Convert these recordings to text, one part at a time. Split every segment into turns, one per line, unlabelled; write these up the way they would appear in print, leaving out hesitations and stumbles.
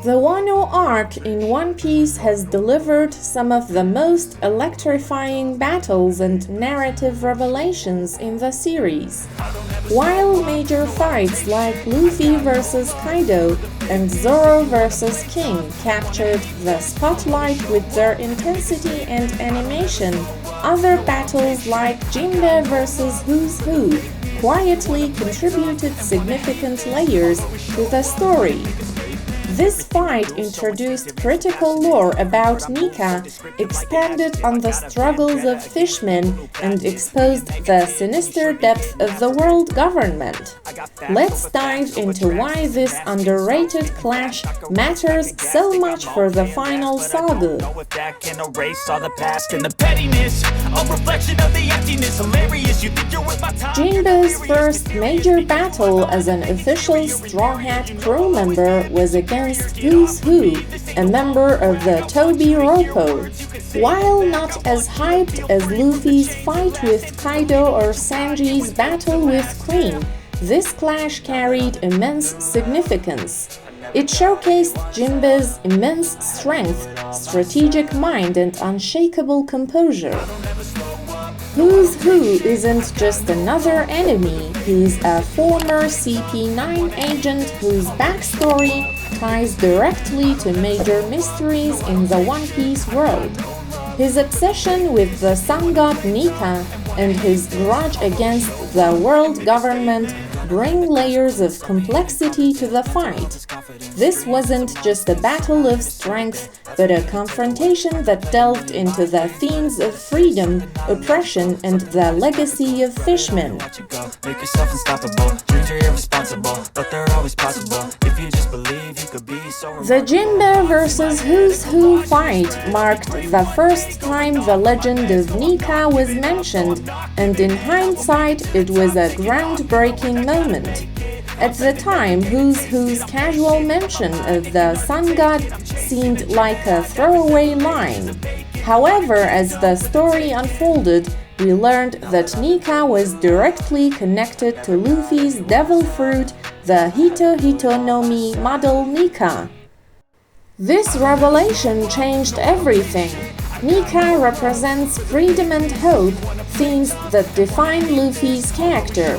The Wano arc in One Piece has delivered some of the most electrifying battles and narrative revelations in the series. While major fights like Luffy vs Kaido and Zoro vs King captured the spotlight with their intensity and animation, other battles like Jinbe vs Who's Who quietly contributed significant layers to the story. This fight introduced critical lore about Nika, expanded on the struggles of fishmen, and exposed the sinister depth of the world government. Let's dive into why this underrated clash matters so much for the final saga. Jinbe's first major battle as an official Straw Hat crew member was against Who's Who, a member of the Toby Roppo. While not as hyped as Luffy's fight with Kaido or Sanji's battle with Queen, this clash carried immense significance. It showcased Jinbe's immense strength, strategic mind, and unshakable composure. Who's Who isn't just another enemy, he's a former CP9 agent whose backstory ties directly to major mysteries in the One Piece world. His obsession with the sun god Nika and his grudge against the world government bring layers of complexity to the fight. This wasn't just a battle of strength, but a confrontation that delved into the themes of freedom, oppression, and the legacy of fishmen. The Jinbe vs Who's Who fight marked the first time the Legend of Nika was mentioned, and in hindsight, it was a groundbreaking moment. At the time, Who's Who's casual mention of the sun god seemed like a throwaway line. However, as the story unfolded, we learned that Nika was directly connected to Luffy's devil fruit, the Hito Hito no Mi model Nika. This revelation changed everything. Nika represents freedom and hope, themes that define Luffy's character.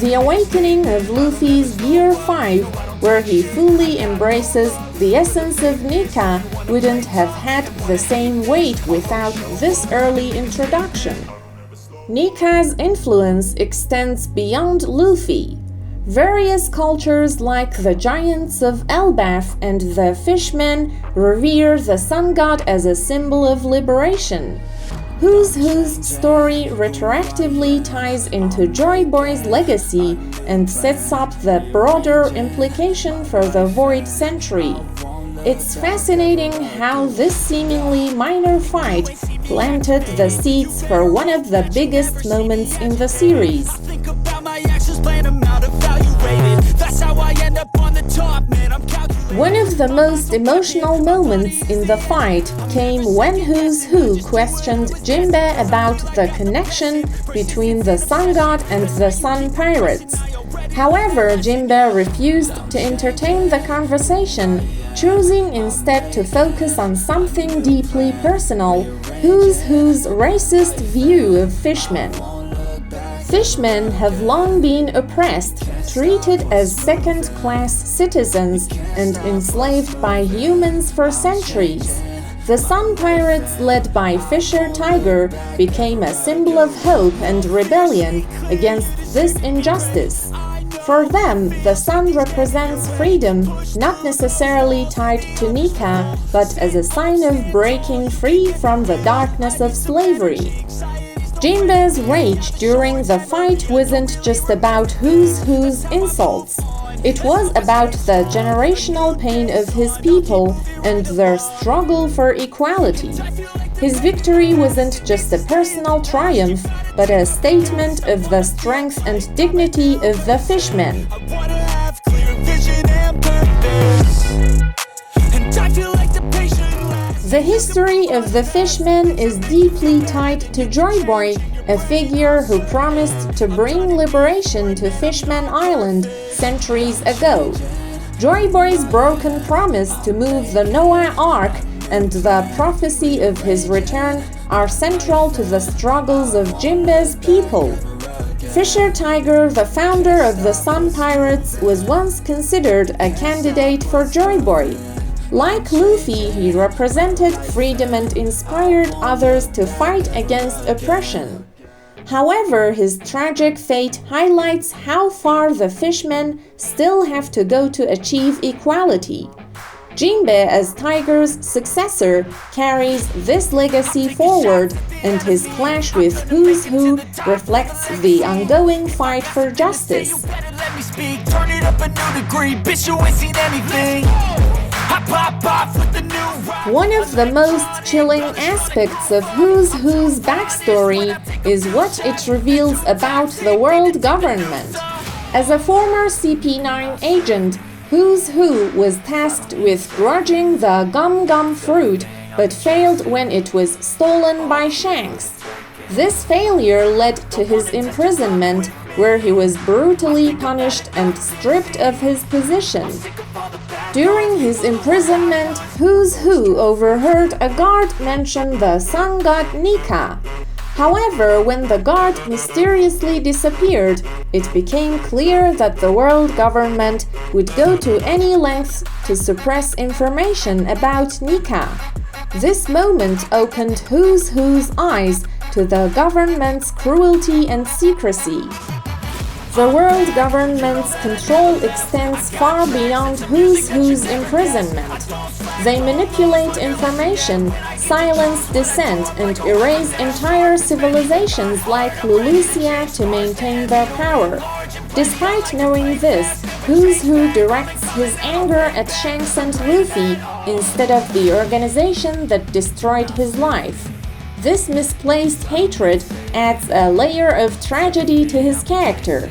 The awakening of Luffy's Gear 5, where he fully embraces the essence of Nika, wouldn't have had the same weight without this early introduction. Nika's influence extends beyond Luffy. Various cultures like the Giants of Elbaf and the Fishmen revere the sun god as a symbol of liberation. Who's Who's story retroactively ties into Joy Boy's legacy and sets up the broader implication for the Void Century. It's fascinating how this seemingly minor fight planted the seeds for one of the biggest moments in the series. One of the most emotional moments in the fight came when Who's Who questioned Jinbe about the connection between the sun god and the sun pirates. However, Jinbe refused to entertain the conversation, choosing instead to focus on something deeply personal: Who's Who's racist view of fishmen. Fishmen have long been oppressed, treated as second-class citizens, and enslaved by humans for centuries. The Sun Pirates, led by Fisher Tiger, became a symbol of hope and rebellion against this injustice. For them, the sun represents freedom, not necessarily tied to Nika, but as a sign of breaking free from the darkness of slavery. Jinbe's rage during the fight wasn't just about Who's Who's insults. It was about the generational pain of his people and their struggle for equality. His victory wasn't just a personal triumph, but a statement of the strength and dignity of the fishmen. The history of the fishmen is deeply tied to Joy Boy, a figure who promised to bring liberation to Fishman Island centuries ago. Joy Boy's broken promise to move the Noah Ark and the prophecy of his return are central to the struggles of Jinbe's people. Fisher Tiger, the founder of the Sun Pirates, was once considered a candidate for Joy Boy. Like Luffy, he represented freedom and inspired others to fight against oppression. However, his tragic fate highlights how far the fishmen still have to go to achieve equality. Jinbe, as Tiger's successor, carries this legacy forward, and his clash with Who's Who reflects the ongoing fight for justice. One of the most chilling aspects of Who's Who's backstory is what it reveals about the world government. As a former CP9 agent, Who's Who was tasked with grudging the gum gum fruit, but failed when it was stolen by Shanks. This failure led to his imprisonment, where he was brutally punished and stripped of his position. During his imprisonment, Who's Who overheard a guard mention the sun god Nika. However, when the guard mysteriously disappeared, it became clear that the world government would go to any lengths to suppress information about Nika. This moment opened Who's Who's eyes to the government's cruelty and secrecy. The world government's control extends far beyond Who's Who's imprisonment. They manipulate information, silence dissent, and erase entire civilizations like Lulusia to maintain their power. Despite knowing this, Who's Who directs his anger at Shanks and Luffy instead of the organization that destroyed his life. This misplaced hatred adds a layer of tragedy to his character.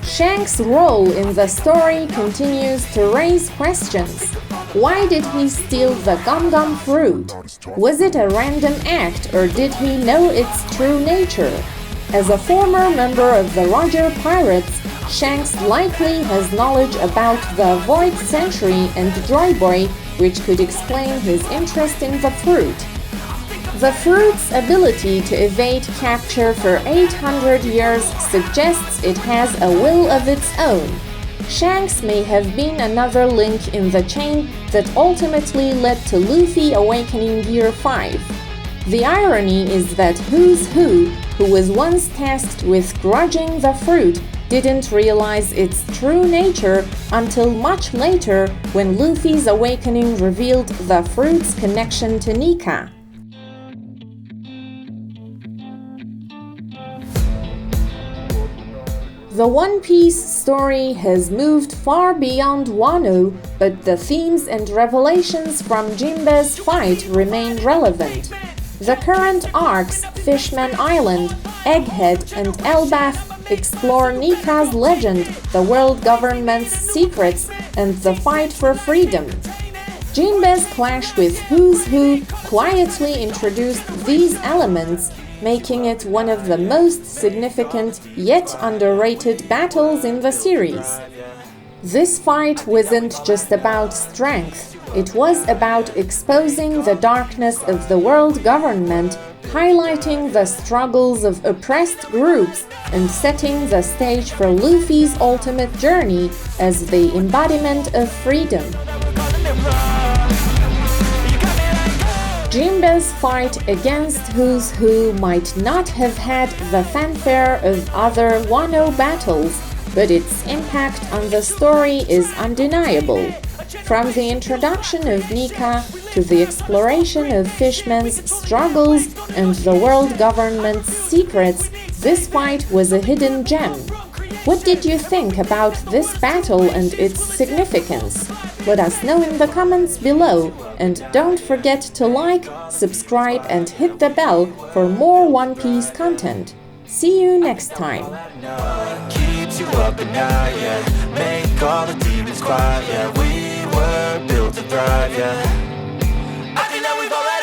Shanks' role in the story continues to raise questions. Why did he steal the gum gum fruit? Was it a random act, or did he know its true nature? As a former member of the Roger Pirates, Shanks likely has knowledge about the Void Century and Joy Boy, which could explain his interest in the fruit. The fruit's ability to evade capture for 800 years suggests it has a will of its own. Shanks may have been another link in the chain that ultimately led to Luffy awakening Gear 5. The irony is that Who's Who was once tasked with grudging the fruit, didn't realize its true nature until much later when Luffy's awakening revealed the fruit's connection to Nika. The One Piece story has moved far beyond Wano, but the themes and revelations from Jinbe's fight remain relevant. The current arcs, Fishman Island, Egghead, and Elbaf, explore Nika's legend, the world government's secrets, and the fight for freedom. Jinbe's clash with Who's Who quietly introduced these elements, making it one of the most significant yet underrated battles in the series. This fight wasn't just about strength, it was about exposing the darkness of the world government, highlighting the struggles of oppressed groups, and setting the stage for Luffy's ultimate journey as the embodiment of freedom. Jinbe's fight against Who's Who might not have had the fanfare of other Wano battles, but its impact on the story is undeniable. From the introduction of Nika to the exploration of Fishman's struggles and the world government's secrets, this fight was a hidden gem. What did you think about this battle and its significance? Let us know in the comments below, and don't forget to like, subscribe, and hit the bell for more One Piece content. See you next time. Keeps you up at night, yeah. Make all the demons quiet, yeah. We were built to thrive, yeah.